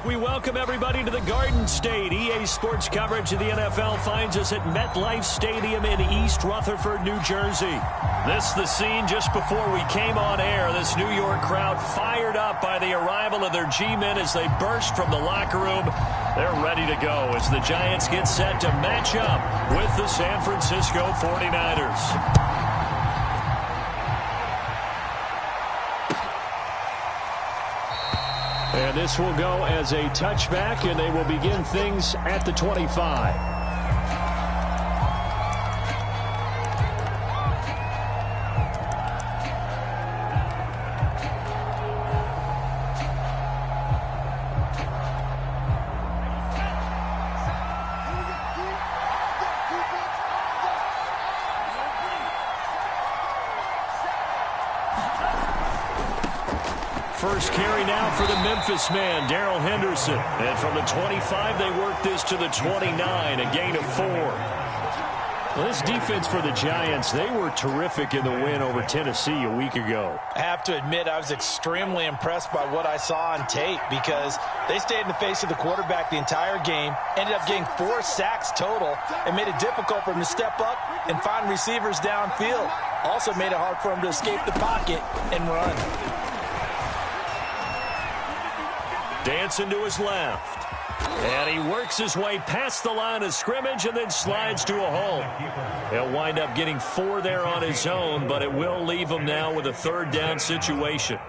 We welcome everybody to the Garden State. EA Sports coverage of the NFL finds us at MetLife Stadium in East Rutherford, New Jersey. This the scene just before we came on air. This New York crowd fired up by the arrival of their G-men as they burst from the locker room. They're ready to go as the Giants get set to match up with the San Francisco 49ers. And this will go as a touchback, and they will begin things at the 25. First carry now for the Memphis man, Darrell Henderson. And from the 25, they work this to the 29, a gain of 4. Well, this defense for the Giants, they were terrific in the win over Tennessee a week ago. I have to admit, I was extremely impressed by what I saw on tape because they stayed in the face of the quarterback the entire game, ended up getting 4 sacks total, and made it difficult for him to step up and find receivers downfield. Also made it hard for him to escape the pocket and run. Dancing to his left. And he works his way past the line of scrimmage and then slides to a hole. He'll wind up getting 4 there on his own, but it will leave him now with a third down situation.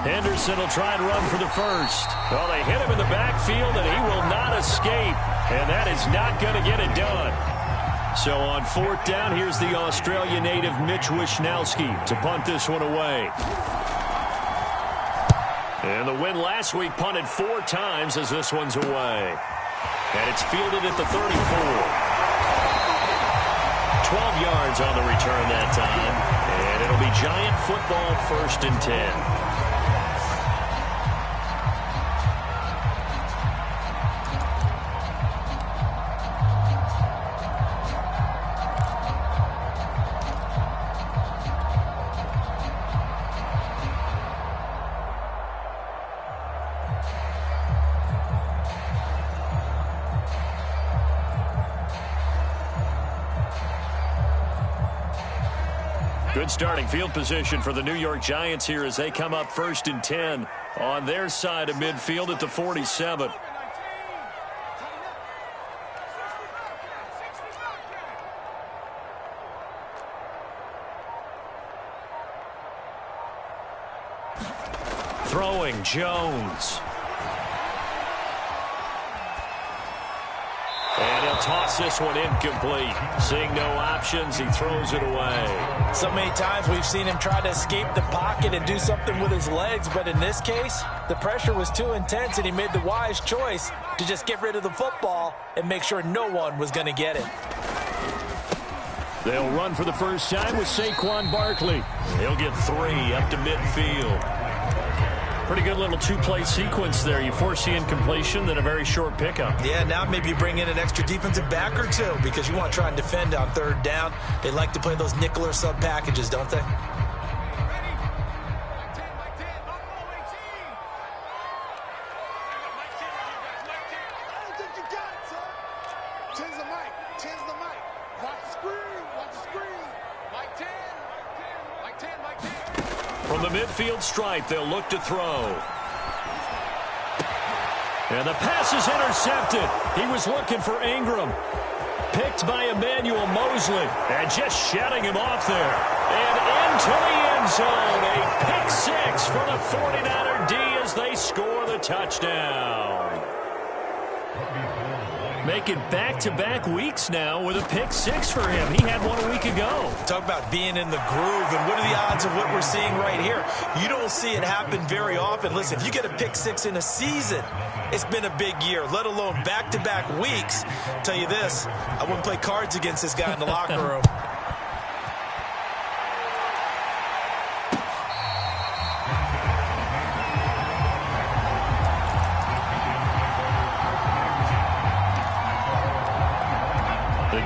Henderson will try and run for the first. Well, they hit him in the backfield, and he will not escape. And that is not going to get it done. So on 4th down, here's the Australia native Mitch Wishnowsky to punt this one away. And the win last week punted 4 times as this one's away. And it's fielded at the 34. 12 yards on the return that time. And it'll be Giant football 1st and 10. Good starting field position for the New York Giants here as they come up 1st and 10 on their side of midfield at the 47. Throwing Jones. And he'll toss this one incomplete. Seeing no options, he throws it away. So many times we've seen him try to escape the pocket and do something with his legs, but in this case, the pressure was too intense and he made the wise choice to just get rid of the football and make sure no one was going to get it. They'll run for the first time with Saquon Barkley. He'll get 3 up to midfield. Pretty good little 2-play sequence there. You force the incompletion, then a very short pickup. Yeah, now maybe you bring in an extra defensive back or 2 because you want to try and defend on 3rd down. They like to play those nickel or sub packages, don't they? From the midfield stripe, they'll look to throw. And the pass is intercepted. He was looking for Ingram. Picked by Emmanuel Mosley. And just shutting him off there. And into the end zone. A pick 6 for the 49er D as they score the touchdown. Making back-to-back weeks now with a pick 6 for him. He had one a week ago. Talk about being in the groove, and what are the odds of what we're seeing right here? You don't see it happen very often. Listen, if you get a pick 6 in a season, it's been a big year, let alone back-to-back weeks. I'll tell you this, I wouldn't play cards against this guy in the locker room.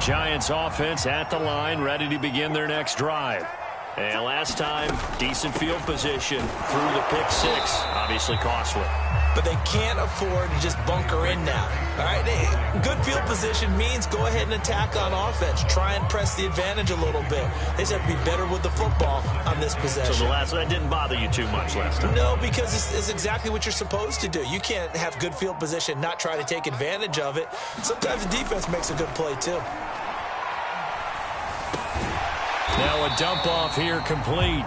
Giants offense at the line, ready to begin their next drive. And last time, decent field position through the pick six. Obviously costly. But they can't afford to just bunker in now. All right, good field position means go ahead and attack on offense. Try and press the advantage a little bit. They just have to be better with the football on this possession. So that didn't bother you too much last time? No, because it's exactly what you're supposed to do. You can't have good field position, not try to take advantage of it. Sometimes the defense makes a good play, too. Now a dump off here complete.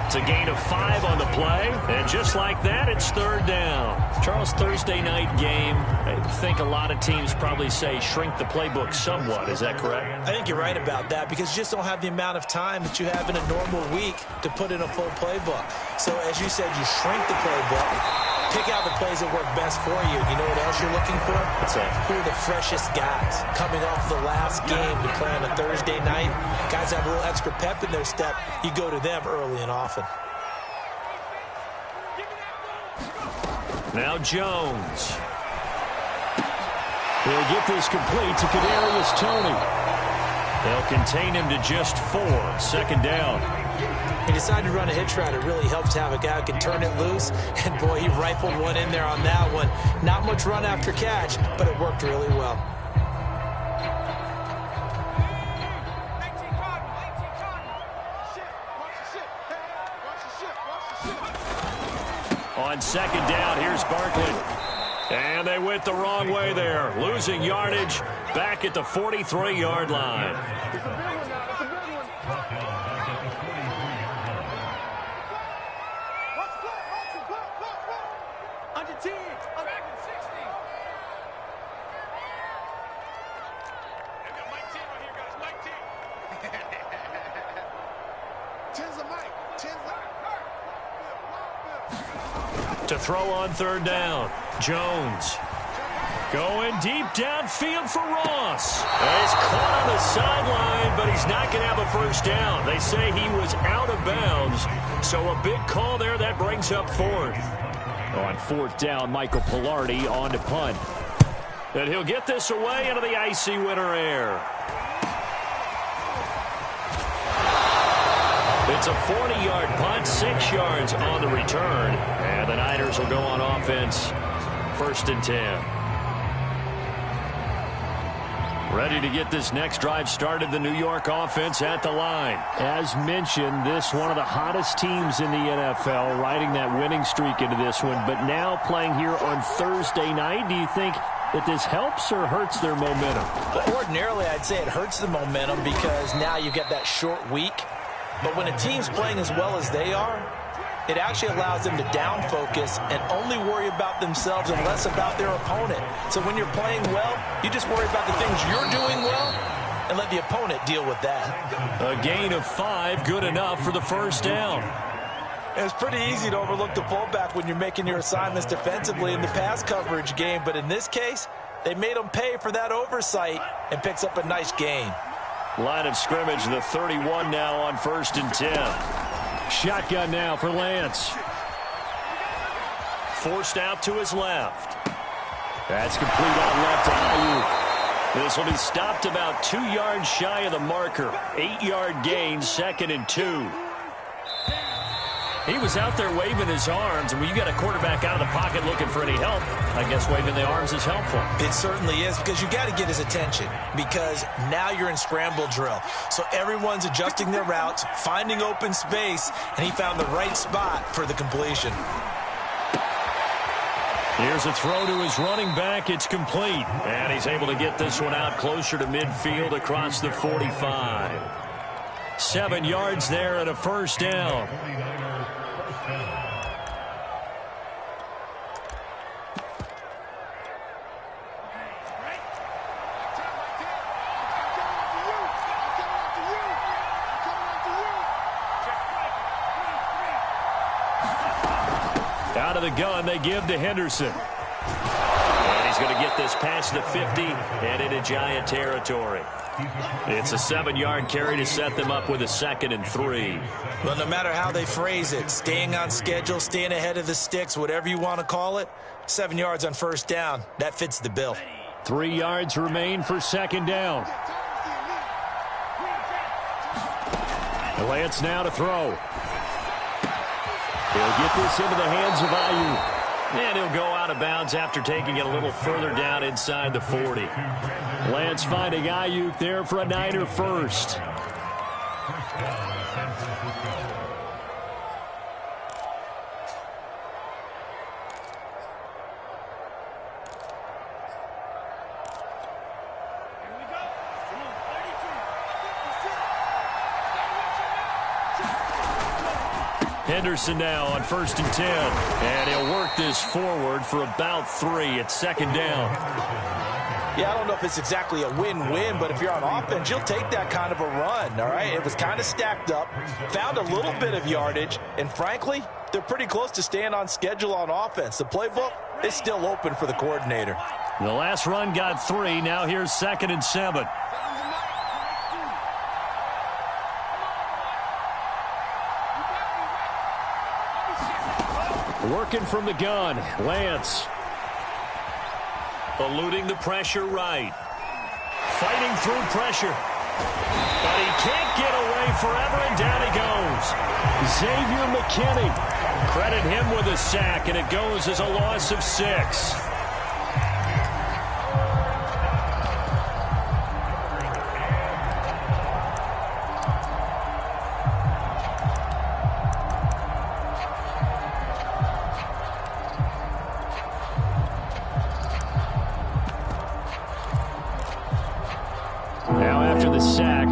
It's a gain of 5 on the play, and just like that, it's third down. Charles, Thursday night game, I think a lot of teams probably say shrink the playbook somewhat. Is that correct? I think you're right about that because you just don't have the amount of time that you have in a normal week to put in a full playbook. So as you said, you shrink the playbook. Pick out the plays that work best for you. You know what else you're looking for? What's that? Who are the freshest guys coming off the last game to play on a Thursday night? Guys have a little extra pep in their step. You go to them early and often. Now Jones. He'll get this complete to Kadarius Toney. They'll contain him to just 4. Second down. He decided to run a hitch route. It really helps to have a guy who can turn it loose. And, boy, he rifled one in there on that one. Not much run after catch, but it worked really well. On second down, here's Barkley. And they went the wrong way there. Losing yardage back at the 43-yard line. To throw on third down, Jones going deep downfield for Ross. He's caught on the sideline, but he's not going to have a first down. They say he was out of bounds, so a big call there that brings up fourth. On fourth down, Michael Pilardi on to punt. And he'll get this away into the icy winter air. It's a 40-yard punt, 6 yards on the return. And the Niners will go on offense, 1st and 10. Ready to get this next drive started, the New York offense at the line. As mentioned, this one of the hottest teams in the NFL, riding that winning streak into this one. But now playing here on Thursday night, do you think that this helps or hurts their momentum? Well, ordinarily, I'd say it hurts the momentum because now you get that short week. But when a team's playing as well as they are, it actually allows them to down focus and only worry about themselves and less about their opponent. So when you're playing well, you just worry about the things you're doing well and let the opponent deal with that. A gain of 5, good enough for the first down. It's pretty easy to overlook the fullback when you're making your assignments defensively in the pass coverage game. But in this case, they made him pay for that oversight and picks up a nice gain. Line of scrimmage, the 31 now on 1st and 10. Shotgun now for Lance. Forced out to his left. That's complete out left to Ayuk. This will be stopped about 2 yards shy of the marker. 8-yard gain, 2nd and 2. He was out there waving his arms, and when you got a quarterback out of the pocket looking for any help, I guess waving the arms is helpful. It certainly is, because you got to get his attention, because now you're in scramble drill. So everyone's adjusting their routes, finding open space, and he found the right spot for the completion. Here's a throw to his running back. It's complete, and he's able to get this one out closer to midfield across the 45. 7 yards there and a first down. Out of the gun, they give to Henderson. And he's going to get this past the 50 and into Giant territory. It's a 7-yard carry to set them up with a 2nd and 3. Well, no matter how they phrase it, staying on schedule, staying ahead of the sticks, whatever you want to call it, 7 yards on first down, that fits the bill. 3 yards remain for 2nd down. Lance now to throw. He'll get this into the hands of Ayuk. And he'll go out of bounds after taking it a little further down inside the 40. Lance finding Ayuk there for a Niner first. Henderson now on 1st and 10. And he'll work this forward for about 3. It's 2nd down. Yeah, I don't know if it's exactly a win-win, but if you're on offense, you'll take that kind of a run, all right? It was kind of stacked up, found a little bit of yardage, and frankly, they're pretty close to staying on schedule on offense. The playbook is still open for the coordinator. The last run got 3. Now here's 2nd and 7. Working from the gun, Lance. Eluding the pressure right. Fighting through pressure. But he can't get away forever, and down he goes. Xavier McKinney. Credit him with a sack, and it goes as a loss of 6.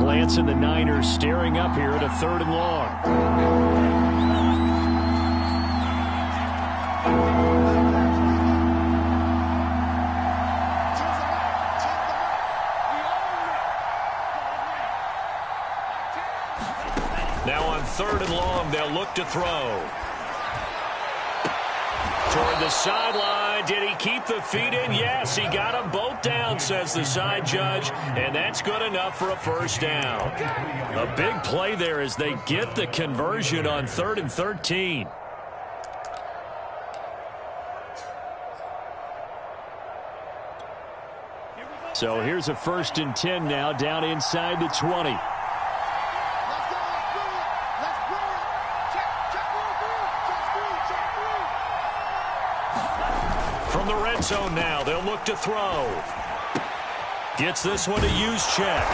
Lance and the Niners staring up here at a 3rd and long. Now on 3rd and long, they'll look to throw. Toward the sideline. Did he keep the feet in? Yes, he got them both down, says the side judge, and that's good enough for a 1st down. A big play there as they get the conversion on 3rd and 13. So here's a 1st and 10 now down inside the 20. From the red zone now, they'll look to throw. Gets this one to Juszczyk.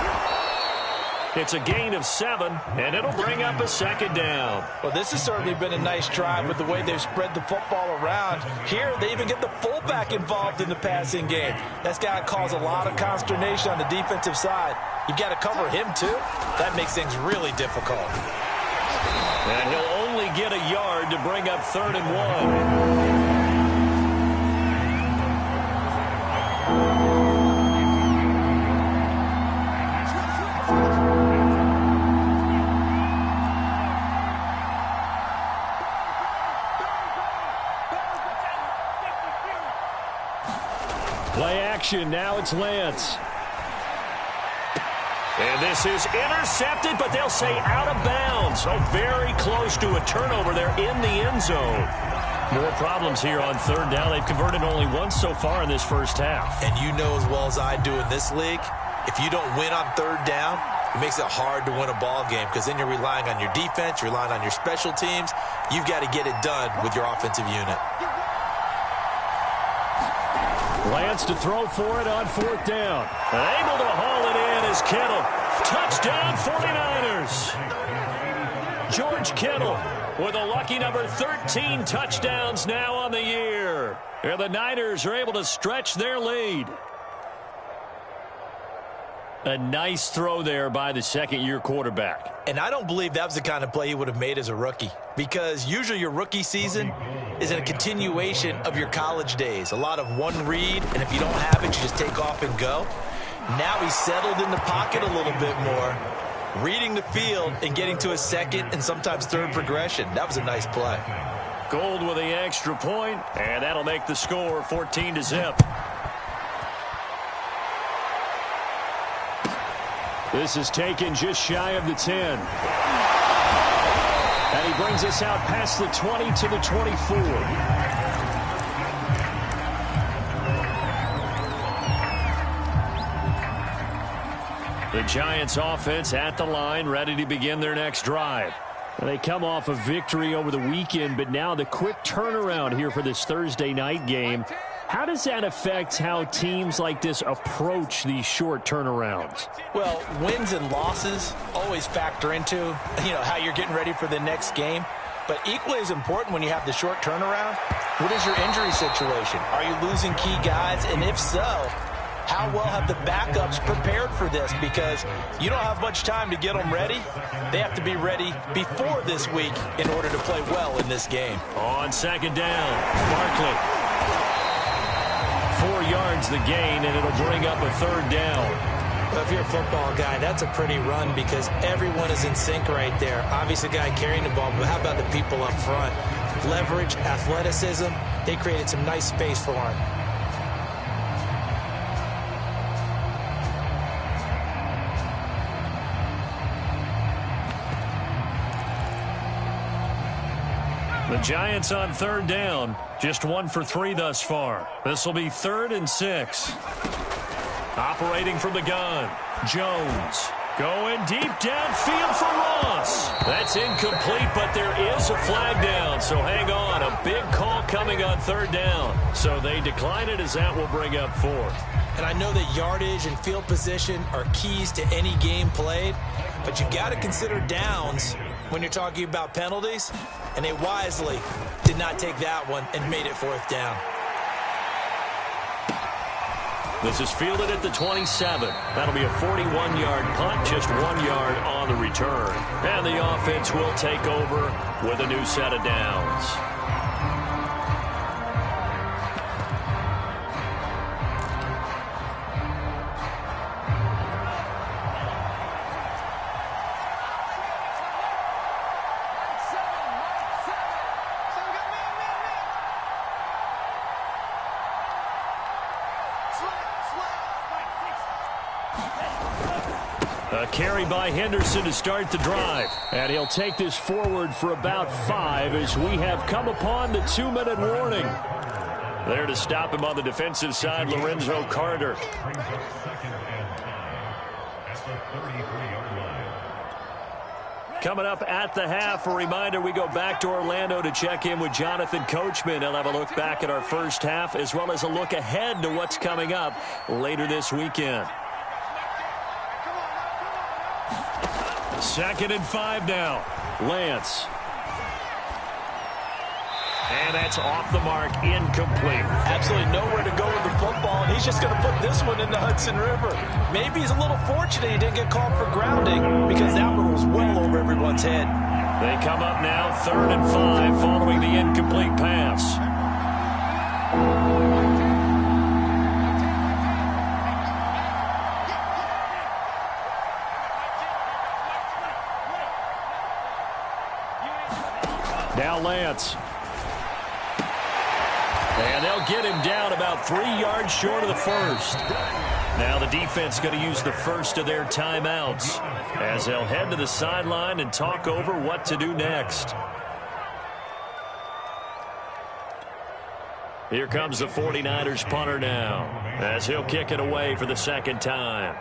It's a gain of 7, and it'll bring up a 2nd down. Well, this has certainly been a nice drive with the way they've spread the football around. Here, they even get the fullback involved in the passing game. That's got to cause a lot of consternation on the defensive side. You've got to cover him, too. That makes things really difficult. And he'll only get a yard to bring up 3rd and 1. Play action. Now it's Lance. And this is intercepted, but they'll say out of bounds. So very close to a turnover there in the end zone. More problems here on 3rd down. They've converted only once so far in this first half. And you know as well as I do in this league, if you don't win on 3rd down, it makes it hard to win a ball game because then you're relying on your defense, you're relying on your special teams. You've got to get it done with your offensive unit. Lance to throw for it on 4th down. And able to haul it in is Kittle. Touchdown 49ers. George Kittle with a lucky number 13 touchdowns now on the year. And the Niners are able to stretch their lead. A nice throw there by the 2nd-year quarterback. And I don't believe that was the kind of play he would have made as a rookie, because usually your rookie season is in a continuation of your college days. A lot of one read, and if you don't have it, you just take off and go. Now he's settled in the pocket a little bit more, reading the field and getting to a 2nd and sometimes 3rd progression. That was a nice play. Gold with the extra point, and that'll make the score 14-0. This is taken just shy of the 10. And he brings us out past the 20 to the 24. The The Giants offense at the line, ready to begin their next drive. They come off a victory over the weekend, but now the quick turnaround here for this Thursday night game. How does that affect how teams like this approach these short turnarounds? Well, wins and losses always factor into, how you're getting ready for the next game. But equally as important when you have the short turnaround, what is your injury situation? Are you losing key guys? And if so, how well have the backups prepared for this? Because you don't have much time to get them ready. They have to be ready before this week in order to play well in this game. On second down, Barkley. 4 yards the gain, and it'll bring up a third down. Well, if you're a football guy, that's a pretty run because everyone is in sync right there. Obviously, the guy carrying the ball, but how about the people up front? Leverage, athleticism, they created some nice space for him. The Giants on third down, just 1 for 3 thus far. This will be 3rd and 6. Operating from the gun, Jones. Going deep downfield for Ross. That's incomplete, but there is a flag down, so hang on. A big call coming on third down. So they decline it as that will bring up 4th. And I know that yardage and field position are keys to any game played, but you got to consider downs when you're talking about penalties, and they wisely did not take that one and made it 4th down. This is fielded at the 27. That'll be a 41-yard punt, just 1 yard on the return. And the offense will take over with a new set of downs. A carry by Henderson to start the drive. And he'll take this forward for about 5 as we have come upon the 2-minute warning. There to stop him on the defensive side, Lorenzo Carter. Coming up at the half, a reminder, we go back to Orlando to check in with Jonathan Coachman. He'll have a look back at our first half as well as a look ahead to what's coming up later this weekend. 2nd and 5 now. Lance. And that's off the mark, incomplete. Absolutely nowhere to go with the football, and he's just going to put this one in the Hudson River. Maybe he's a little fortunate he didn't get called for grounding because that one was well over everyone's head. They come up now 3rd and 5 following the incomplete pass. Now Lance. And they'll get him down about 3 yards short of the first. Now the defense going to use the first of their timeouts as they'll head to the sideline and talk over what to do next. Here comes the 49ers punter now as he'll kick it away for the 2nd time.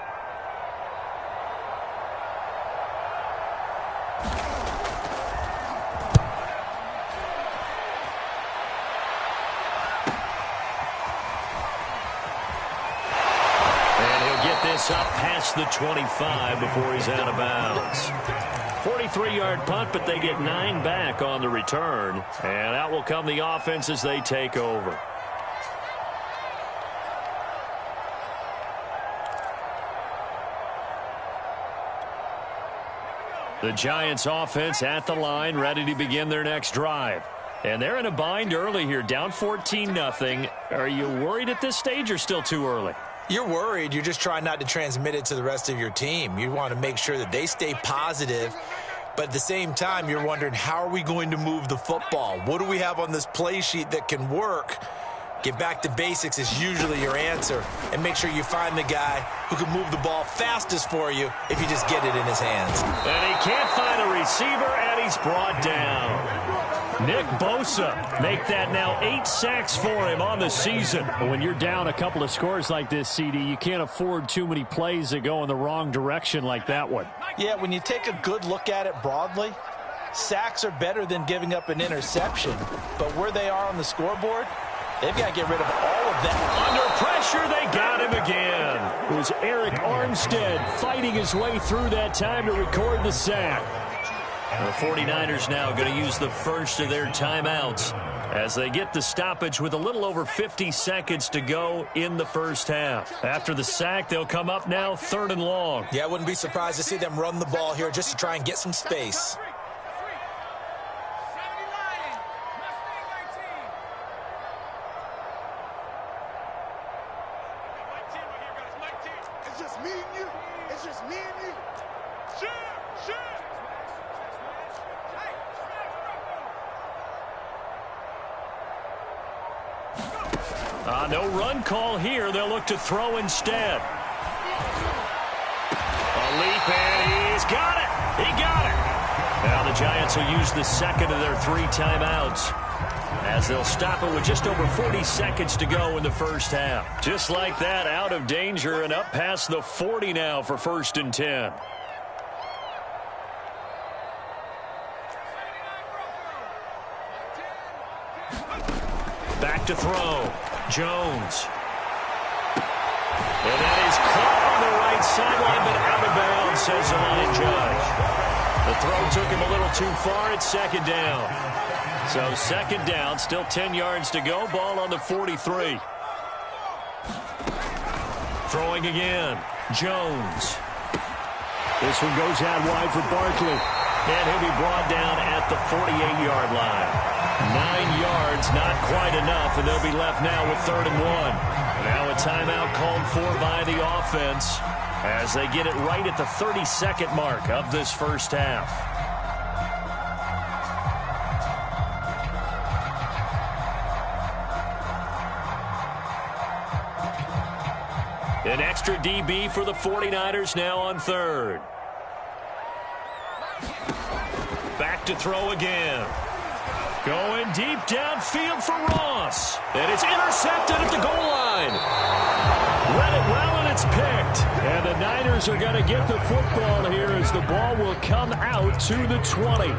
Up past the 25 before he's out of bounds. 43-yard punt, but they get 9 back on the return. And out will come the offense as they take over. The Giants offense at the line, ready to begin their next drive. And they're in a bind early here, down 14-0. Are you worried at this stage or still too early? You're worried. You're just trying not to transmit it to the rest of your team. You want to make sure that they stay positive. But at the same time, you're wondering, how are we going to move the football? What do we have on this play sheet that can work? Get back to basics is usually your answer, and make sure you find the guy who can move the ball fastest for you if you just get it in his hands. And he can't find a receiver, and he's brought down. Nick Bosa make that now 8 sacks for him on the season. When you're down a couple of scores like this, CD, you can't afford too many plays that go in the wrong direction like that one. Yeah, when you take a good look at it broadly, sacks are better than giving up an interception. But where they are on the scoreboard, they've got to get rid of all of that. Under pressure, they got him again. It was Eric Armstead fighting his way through that time to record the sack. The 49ers now going to use the first of their timeouts as they get the stoppage with a little over 50 seconds to go in the first half. After the sack, they'll come up now 3rd and long. Yeah, I wouldn't be surprised to see them run the ball here just to try and get some space. No run call here. They'll look to throw instead. A leap, and he's got it. He got it. Now the Giants will use the second of their 3 timeouts as they'll stop it with just over 40 seconds to go in the first half. Just like that, out of danger and up past the 40 now for 1st and 10. Back to throw. Jones. And that is caught on the right sideline, but out of bounds, says the line judge. The throw took him a little too far. It's 2nd down. So 2nd down, still 10 yards to go. Ball on the 43. Throwing again. Jones. This one goes out wide for Barkley. And he'll be brought down at the 48-yard line. 9 yards, not quite enough, and they'll be left now with 3rd and 1. Now a timeout called for by the offense as they get it right at the 32nd mark of this first half. An extra DB for the 49ers now on 3rd. Back to throw again. Going deep downfield for Ross. And it's intercepted at the goal line. Read it well, and it's picked. And the Niners are going to get the football here as the ball will come out to the 20.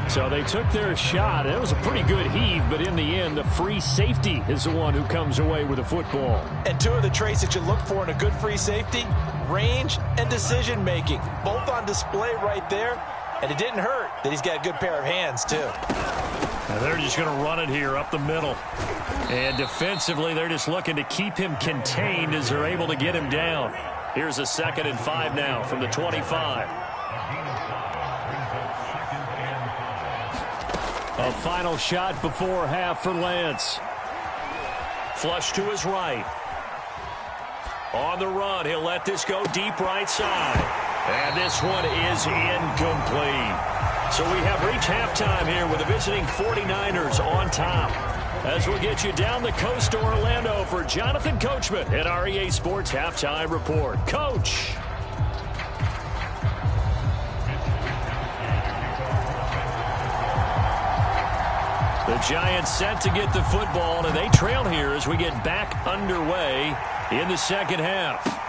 So they took their shot. It was a pretty good heave, but in the end, the free safety is the one who comes away with the football. And 2 of the traits that you look for in a good free safety, range and decision-making, both on display right there. And it didn't hurt that he's got a good pair of hands, too. Now they're just going to run it here up the middle. And defensively, they're just looking to keep him contained as they're able to get him down. Here's a 2nd and 5 now from the 25. A final shot before half for Lance. Flush to his right. On the run, he'll let this go deep right side. And this one is incomplete. So we have reached halftime here with the visiting 49ers on top. As we'll get you down the coast to Orlando for Jonathan Coachman at our EA Sports Halftime Report. Coach. The Giants set to get the football, and they trail here as we get back underway in the second half.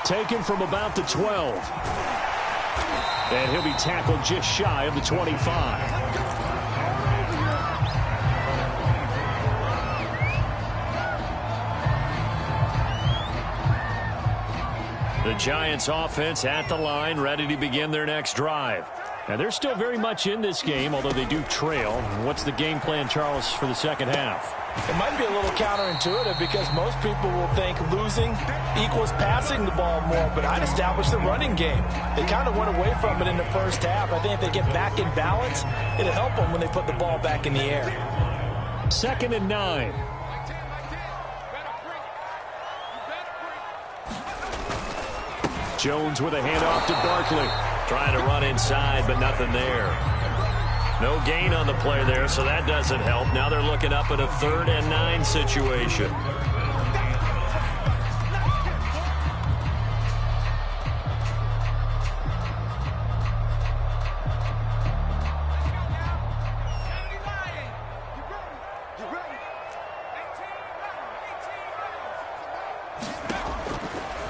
Taken from about the 12. And he'll be tackled just shy of the 25. The Giants offense at the line, ready to begin their next drive. And they're still very much in this game, although they do trail. What's the game plan, Charles, for the second half? It might be a little counterintuitive because most people will think losing equals passing the ball more, but I'd establish the running game. They kind of went away from it in the first half. I think if they get back in balance, it'll help them when they put the ball back in the air. 2nd and 9. Jones with a handoff to Barkley. Trying to run inside, but nothing there. No gain on the play there, so that doesn't help. Now they're looking up at a 3rd and 9 situation.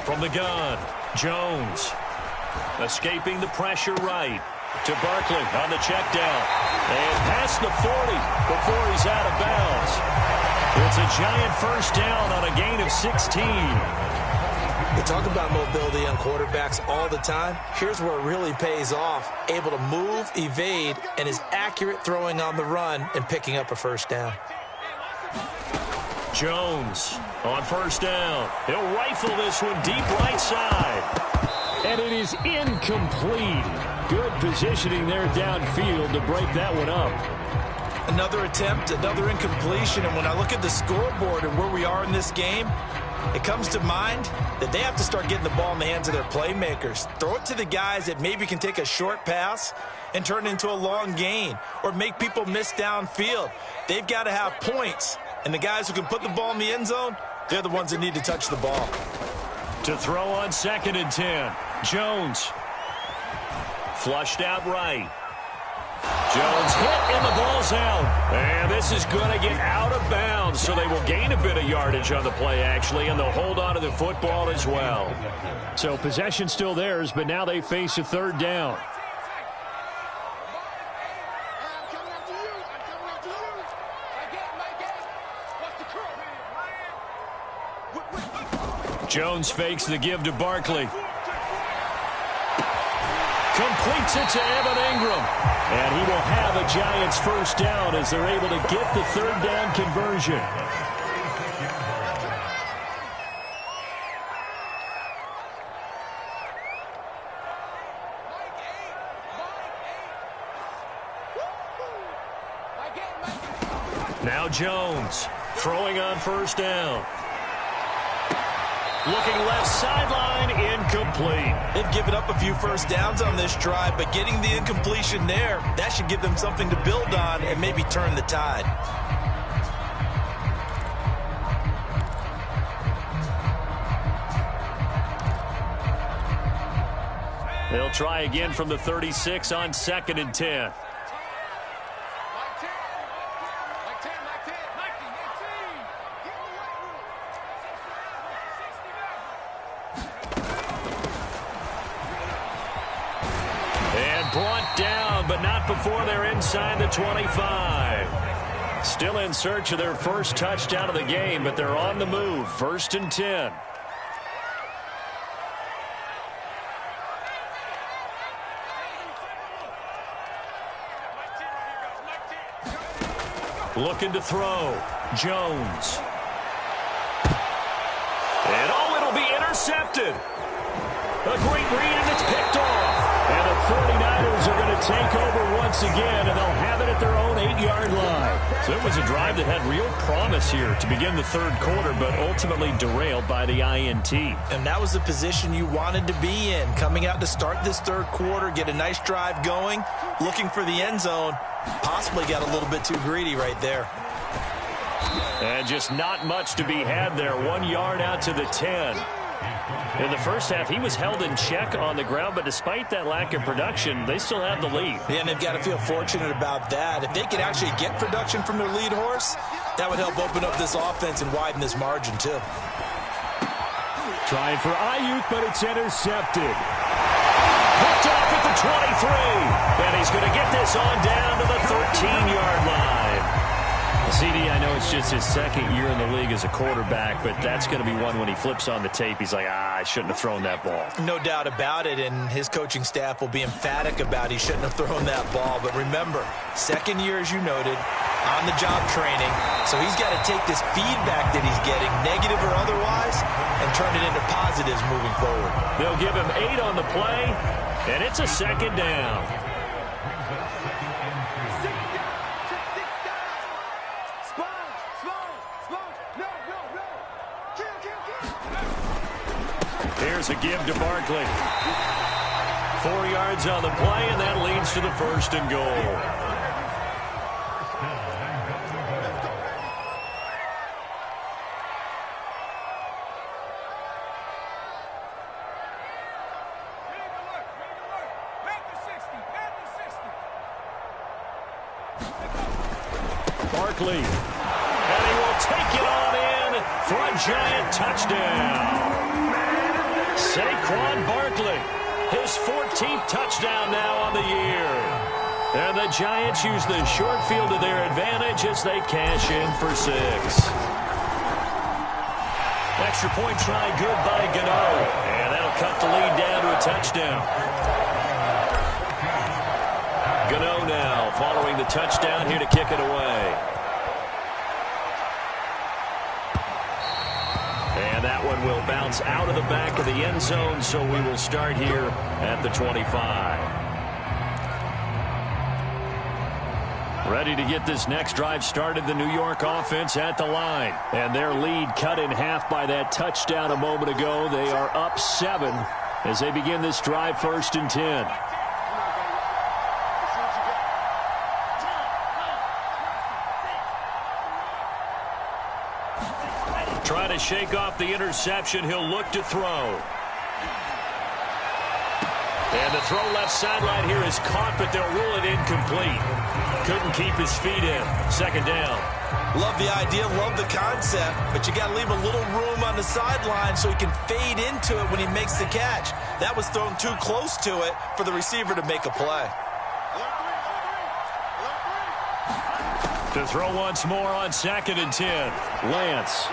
From the gun, Jones escaping the pressure right to Barkley on the check down. And past the 40 before he's out of bounds. It's a giant first down on a gain of 16. We talk about mobility on quarterbacks all the time. Here's where it really pays off. Able to move, evade, and is accurate throwing on the run and picking up a first down. Jones on first down. He'll rifle this one deep right side. And it is incomplete. Good positioning there downfield to break that one up. Another attempt, another incompletion. And when I look at the scoreboard and where we are in this game, it comes to mind that they have to start getting the ball in the hands of their playmakers. Throw it to the guys that maybe can take a short pass and turn it into a long gain or make people miss downfield. They've got to have points. And the guys who can put the ball in the end zone, they're the ones that need to touch the ball. To throw on 2nd and 10. Jones. Flushed out right. Jones hit and the ball's out. And this is going to get out of bounds, so they will gain a bit of yardage on the play, actually, and they'll hold on to the football as well. So possession still theirs, but now they face a 3rd down. Jones fakes the give to Barkley. Completes it to Evan Ingram. And he will have a Giants first down as they're able to get the 3rd down conversion. Now Jones throwing on first down. Looking left sideline, incomplete. They've given up a few first downs on this drive, but getting the incompletion there, that should give them something to build on and maybe turn the tide. They'll try again from the 36 on 2nd and 10. Brought down, but not before they're inside the 25. Still in search of their first touchdown of the game, but they're on the move. 1st and 10. Looking to throw. Jones. And it'll be intercepted. A great read, and it's picked off. And the 49ers are going to take over once again, and they'll have it at their own 8-yard line. So it was a drive that had real promise here to begin the 3rd quarter, but ultimately derailed by the INT. And that was the position you wanted to be in, coming out to start this 3rd quarter, get a nice drive going, looking for the end zone. Possibly got a little bit too greedy right there. And just not much to be had there. 1 yard out to the 10. In the first half, he was held in check on the ground, but despite that lack of production, they still have the lead. Yeah, and they've got to feel fortunate about that. If they could actually get production from their lead horse, that would help open up this offense and widen this margin, too. Trying for Ayuk, but it's intercepted. Picked off at the 23. And he's going to get this on down to the 13-yard line. CD, I know it's just his 2nd year in the league as a quarterback, but that's going to be one when he flips on the tape. He's like, I shouldn't have thrown that ball. No doubt about it, and his coaching staff will be emphatic about he shouldn't have thrown that ball. But remember, 2nd year, as you noted, on-the-job training. So he's got to take this feedback that he's getting, negative or otherwise, and turn it into positives moving forward. They'll give him 8 on the play, and it's a 2nd down. Here's a give to Barkley. 4 yards on the play, and that leads to the 1st and goal. Barkley. And he will take it on in for a giant touchdown. Saquon Barkley, his 14th touchdown now on the year. And the Giants use the short field to their advantage as they cash in for 6. Extra point try good by Gano. And that'll cut the lead down to a touchdown. Gano now following the touchdown here to kick it away. And that one will bounce out of the back of the end zone, so we will start here at the 25. Ready to get this next drive started, the New York offense at the line. And their lead cut in half by that touchdown a moment ago. They are up 7 as they begin this drive, 1st and 10. Trying to shake off the interception. He'll look to throw. And the throw left sideline here is caught, but they'll rule it incomplete. Couldn't keep his feet in. 2nd down. Love the idea, love the concept, but you got to leave a little room on the sideline so he can fade into it when he makes the catch. That was thrown too close to it for the receiver to make a play. To throw once more on 2nd and 10. Lance.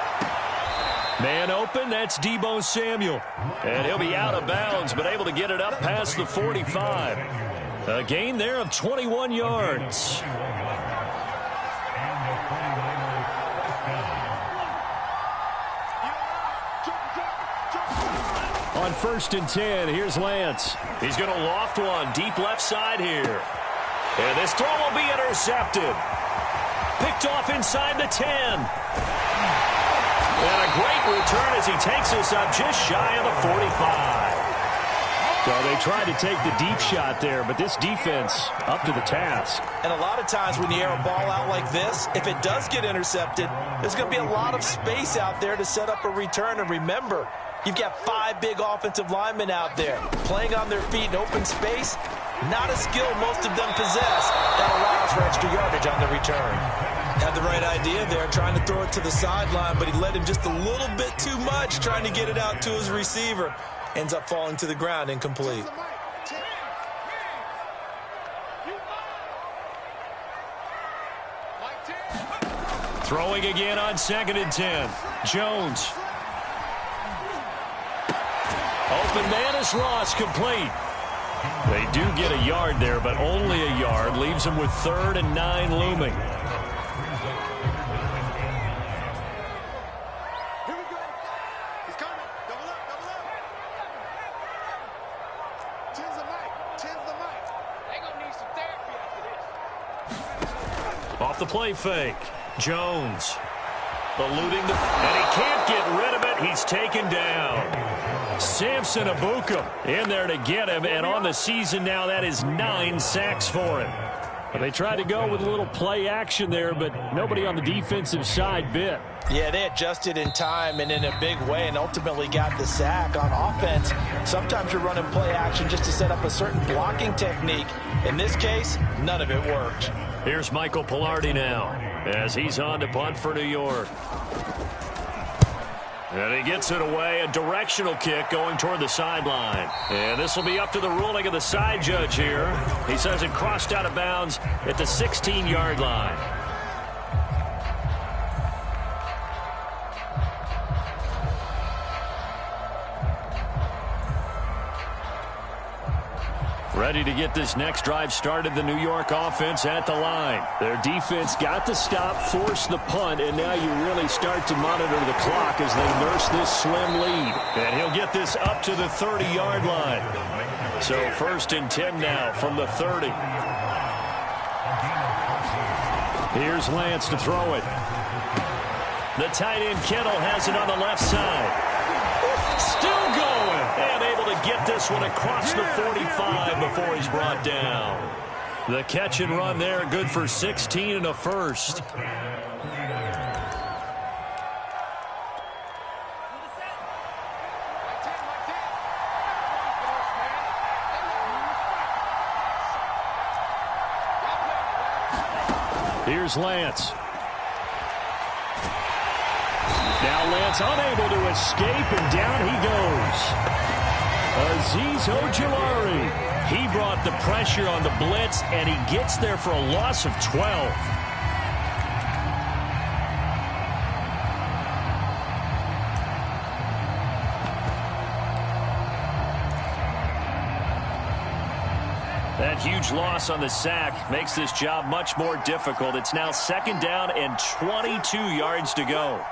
Man open, that's Deebo Samuel. And he'll be out of bounds, but able to get it up past the 45. A gain there of 21 yards. On 1st and 10, here's Lance. He's going to loft one deep left side here. And this throw will be intercepted. Picked off inside the 10. And a great return as he takes us up just shy of the 45. So they tried to take the deep shot there, but this defense up to the task. And a lot of times when you air a ball out like this, if it does get intercepted, there's going to be a lot of space out there to set up a return. And remember, you've got 5 big offensive linemen out there playing on their feet in open space. Not a skill most of them possess. That allows for extra yardage on the return. Had the right idea there, trying to throw it to the sideline, but he led him just a little bit too much, trying to get it out to his receiver. Ends up falling to the ground, incomplete. Throwing again on 2nd and 10. Jones. Open man is lost, complete. They do get a yard there, but only a yard. Leaves them with 3rd and 9 looming. Off the play fake. Jones. Eluding the... And he can't get rid of it. He's taken down. Samson Abuka in there to get him. And on the season now, that is 9 sacks for him. But they tried to go with a little play action there, but nobody on the defensive side bit. Yeah, they adjusted in time and in a big way and ultimately got the sack. On offense, sometimes you're running play action just to set up a certain blocking technique. In this case, none of it worked. Here's Michael Pilardi now as he's on to punt for New York. And he gets it away, a directional kick going toward the sideline. And this will be up to the ruling of the side judge here. He says it crossed out of bounds at the 16-yard line. Ready to get this next drive started, the New York offense at the line. Their defense got to stop, force the punt, and now you really start to monitor the clock as they nurse this slim lead. And he'll get this up to the 30-yard line. So 1st and 10 now from the 30. Here's Lance to throw it. The tight end Kittle has it on the left side. Still going. And able to get this one across the 45 before he's brought down. The catch and run there, good for 16 and a first. Here's Lance. Now Lance unable to escape, and down he goes. Azeez Ojulari. He brought the pressure on the blitz, and he gets there for a loss of 12. That huge loss on the sack makes this job much more difficult. It's now 2nd down and 22 yards to go.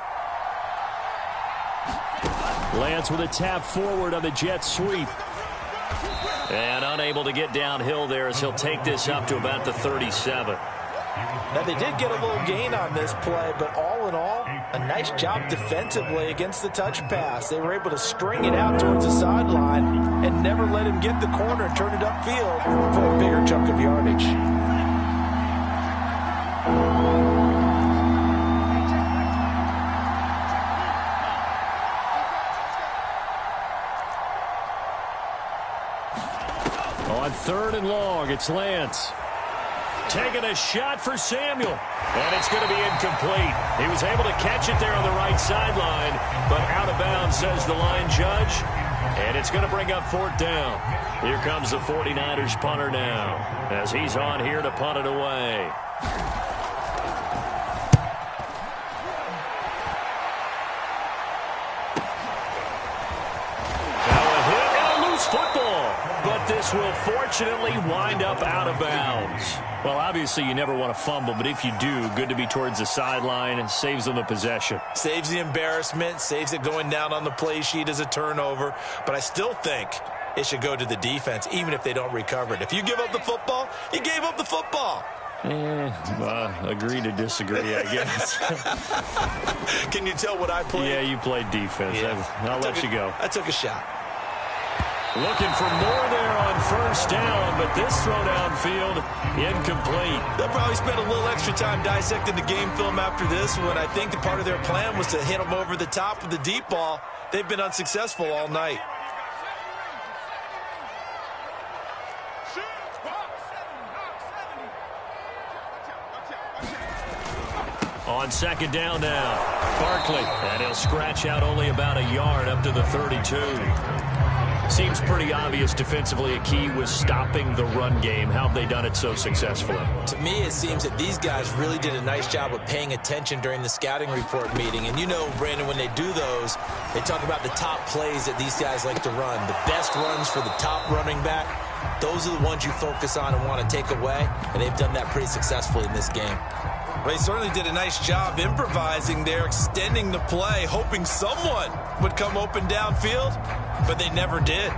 Lance with a tap forward on the jet sweep. And unable to get downhill there as he'll take this up to about the 37. Now, they did get a little gain on this play, but all in all, a nice job defensively against the touch pass. They were able to string it out towards the sideline and never let him get the corner and turn it upfield for a bigger chunk of yardage. On 3rd and long, it's Lance. Taking a shot for Samuel. And it's going to be incomplete. He was able to catch it there on the right sideline, but out of bounds, says the line judge. And it's going to bring up 4th down. Here comes the 49ers punter now, as he's on here to punt it away. Football, but this will fortunately wind up out of bounds. Well, obviously you never want to fumble, but if you do, good to be towards the sideline and saves them the possession. Saves the embarrassment, saves it going down on the play sheet as a turnover, but I still think it should go to the defense, even if they don't recover it. If you give up the football, you gave up the football. Agree to disagree, I guess. Can you tell what I played? Yeah, you played defense. Yeah. I'll let you go. I took a shot. Looking for more there on 1st down, but this throw downfield incomplete. They'll probably spend a little extra time dissecting the game film after this one. I think the part of their plan was to hit them over the top with the deep ball. They've been unsuccessful all night. On 2nd down now, Barkley, and he'll scratch out only about a yard up to the 32. Seems pretty obvious defensively a key was stopping the run game. How have they done it so successfully? To me, it seems that these guys really did a nice job of paying attention during the scouting report meeting. And you know, Brandon, when they do those, they talk about the top plays that these guys like to run. The best runs for the top running back, those are the ones you focus on and want to take away. And they've done that pretty successfully in this game. They certainly did a nice job improvising there, extending the play, hoping someone would come open downfield, but they never did.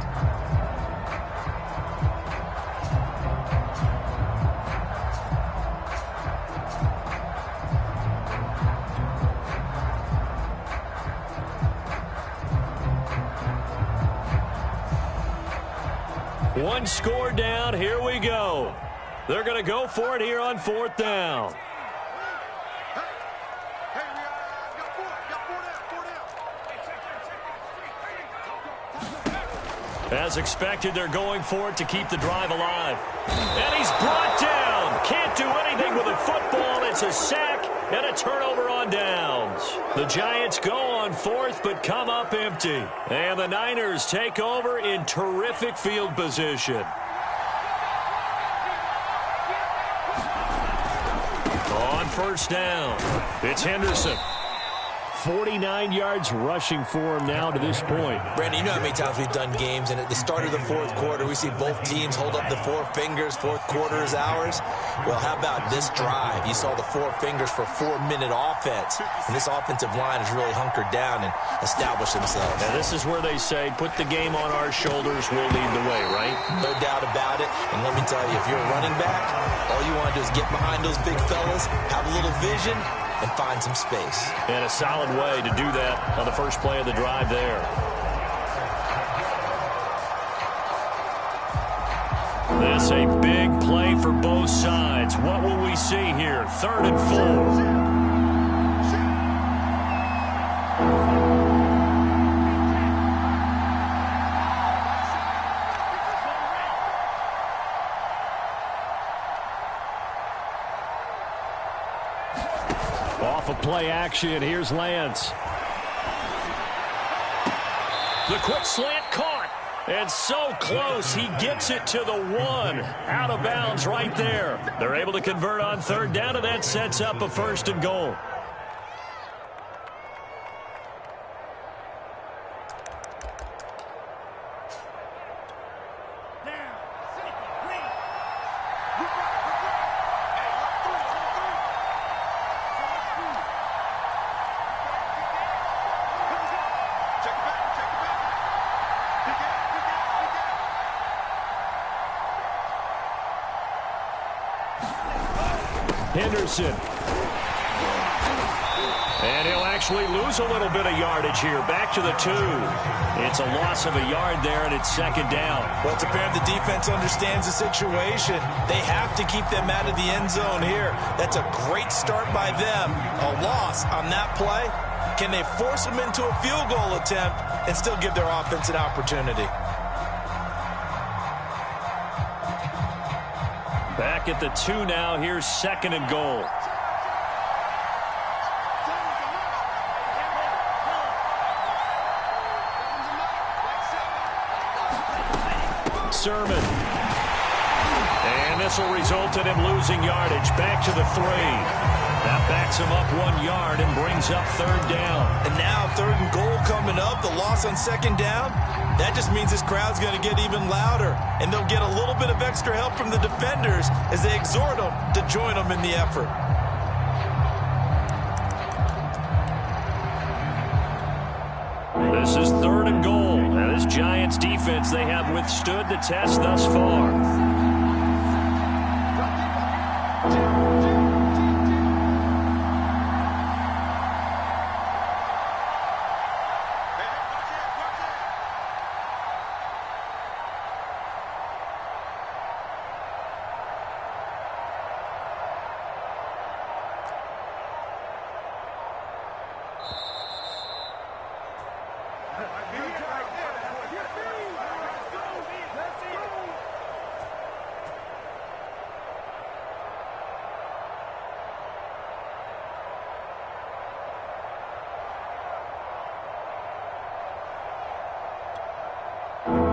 One score down, here we go. They're going to go for it here on 4th down. As expected, they're going for it to keep the drive alive. And he's brought down. Can't do anything with a football. It's a sack and a turnover on downs. The Giants go on 4th, but come up empty. And the Niners take over in terrific field position. On 1st down, it's Henderson. 49 yards rushing for him now to this point. Brandon, you know how many times we've done games, and at the start of the 4th quarter, we see both teams hold up the 4 fingers, 4th quarter is ours. Well, how about this drive? You saw the 4 fingers for 4-minute offense, and this offensive line has really hunkered down and established themselves. And this is where they say, put the game on our shoulders, we'll lead the way, right? No doubt about it, and let me tell you, if you're a running back, all you want to do is get behind those big fellas, have a little vision, and find some space. And a solid way to do that on the first play of the drive there. This a big play for both sides. What will we see here? 3rd and 4. Off of play action, here's Lance. The quick slant caught. And so close, he gets it to the 1. Out of bounds right there. They're able to convert on 3rd down, and that sets up a 1st and goal. Henderson. And he'll actually lose a little bit of yardage here. Back to the 2. It's a loss of a yard there, and it's 2nd down. Well, it's apparent the defense understands the situation. They have to keep them out of the end zone here. That's a great start by them. A loss on that play. Can they force them into a field goal attempt and still give their offense an opportunity? Back at the 2 now. Here's 2nd and goal. Sermon. And this will result in him losing yardage. Back to the 3. That backs him up 1 yard and brings up 3rd down. And now 3rd and goal coming up. The loss on 2nd down. That just means this crowd's going to get even louder. And they'll get a little bit of extra help from the defenders as they exhort them to join them in the effort. This is 3rd and goal. Now this Giants defense, they have withstood the test thus far.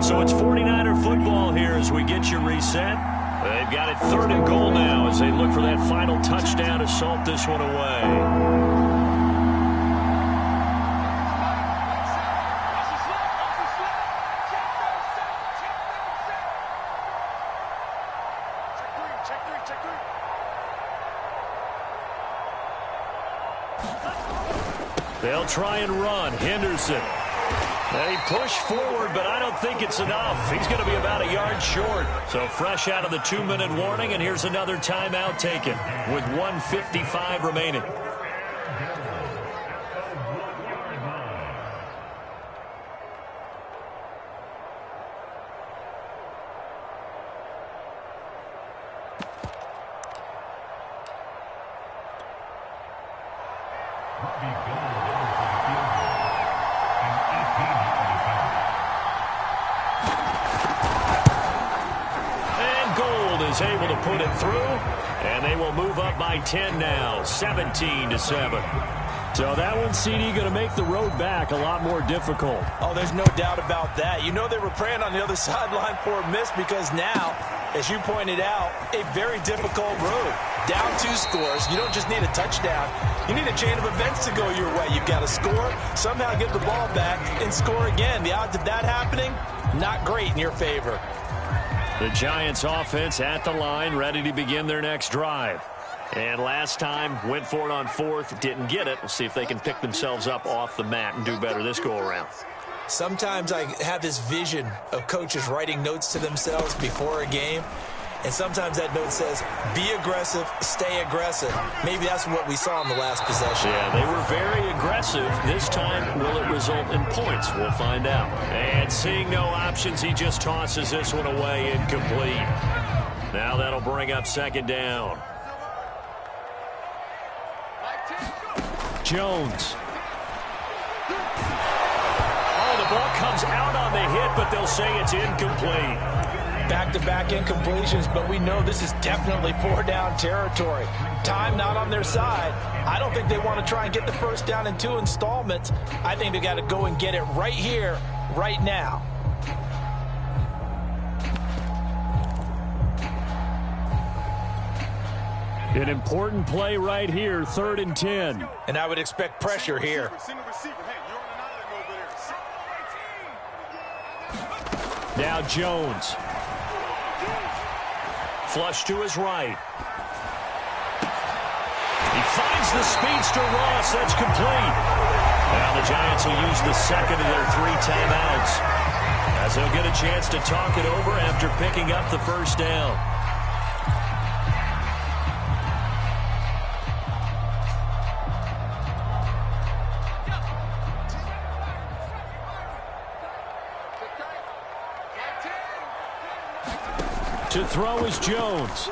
So it's 49er football here as we get you reset. They've got it 3rd and goal now as they look for that final touchdown to salt this one away. They'll try and run. Henderson. They push forward, but I don't think it's enough. He's going to be about a yard short. So fresh out of the 2-minute warning, and here's another timeout taken with 1:55 remaining. Able to put it through, and they will move up by 10 now, 17-7. So that one, CD, going to make the road back a lot more difficult. Oh, there's no doubt about that. You know they were praying on the other sideline for a miss because now, as you pointed out, a very difficult road. Down 2 scores. You don't just need a touchdown. You need a chain of events to go your way. You've got to score, somehow get the ball back, and score again. The odds of that happening, not great in your favor. The Giants offense at the line, ready to begin their next drive. And last time, went for it on 4th, didn't get it. We'll see if they can pick themselves up off the mat and do better this go-around. Sometimes I have this vision of coaches writing notes to themselves before a game. And sometimes that note says, be aggressive, stay aggressive. Maybe that's what we saw in the last possession. Yeah, they were very aggressive. This time, will it result in points? We'll find out. And seeing no options, he just tosses this one away, incomplete. Now that'll bring up second down. Jones. Oh, the ball comes out on the hit, but they'll say it's incomplete. Back-to-back incompletions, but we know this is definitely four-down territory. Time not on their side. I don't think they want to try and get the first down in 2 installments. I think they got to go and get it right here, right now. An important play right here, 3rd and 10. And I would expect pressure here. Now Jones. Flush to his right. He finds the speedster Ross. That's complete. Now the Giants will use the second of their 3 timeouts, as they'll get a chance to talk it over after picking up the first down. To throw is Jones.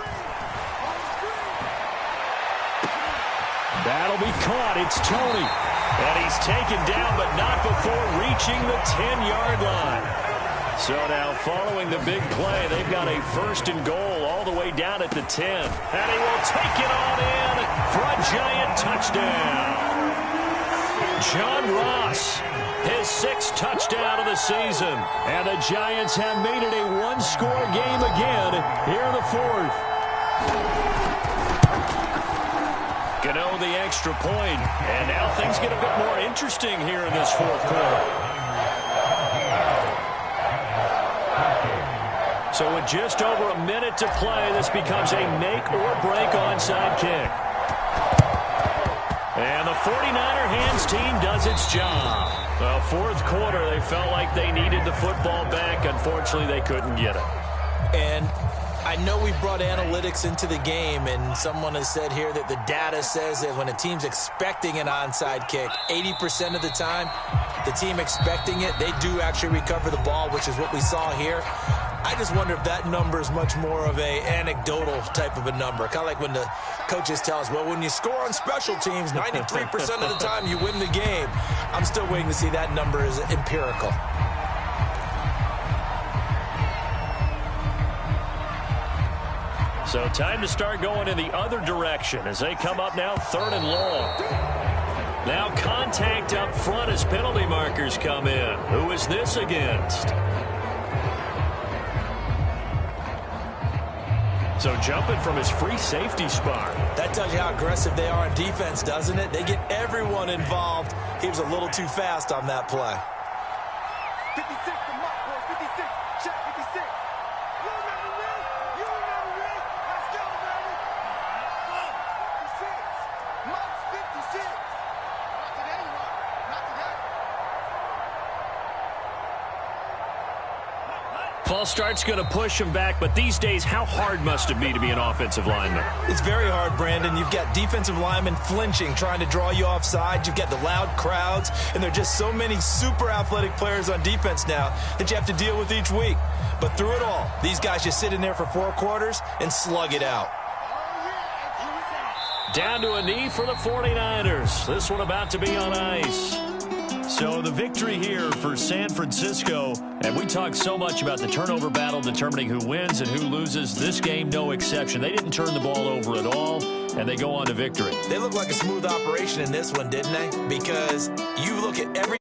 That'll be caught. It's Tony. And he's taken down, but not before reaching the 10-yard line. So now, following the big play, they've got a 1st and goal all the way down at the 10. And he will take it on in for a Giant touchdown. John Ross, his 6th touchdown of the season. And the Giants have made it a 1-score game again here in the 4th. Gano the extra point. And now things get a bit more interesting here in this 4th quarter. So with just over a minute to play, this becomes a make-or-break onside kick. And the 49er hands team does its job. The 4th quarter, they felt like they needed the football back. Unfortunately, they couldn't get it. And I know we brought analytics into the game, and someone has said here that the data says that when a team's expecting an onside kick, 80% of the time, the team expecting it, they do actually recover the ball, which is what we saw here. I just wonder if that number is much more of a anecdotal type of a number. Kind of like when the coaches tell us, well, when you score on special teams, 93% of the time you win the game. I'm still waiting to see that number is empirical. So time to start going in the other direction as they come up now 3rd and long. Now contact up front as penalty markers come in. Who is this against? So jumping from his free safety spot. That tells you how aggressive they are on defense, doesn't it? They get everyone involved. He was a little too fast on that play. 56 to Mark, 56, check 56. You never win, you never win. Let's go, baby. 56, Mark's 56. Not today, Mark, not today. False start's going to push him back, but these days, how hard must it be to be an offensive lineman? It's very hard, Brandon. You've got defensive linemen flinching, trying to draw you offside. You've got the loud crowds, and there are just so many super athletic players on defense now that you have to deal with each week. But through it all, these guys just sit in there for 4 quarters and slug it out. Down to a knee for the 49ers. This one about to be on ice. So the victory here for San Francisco, and we talk so much about the turnover battle determining who wins and who loses. This game, no exception. They didn't turn the ball over at all, and they go on to victory. They look like a smooth operation in this one, didn't they? Because you look at every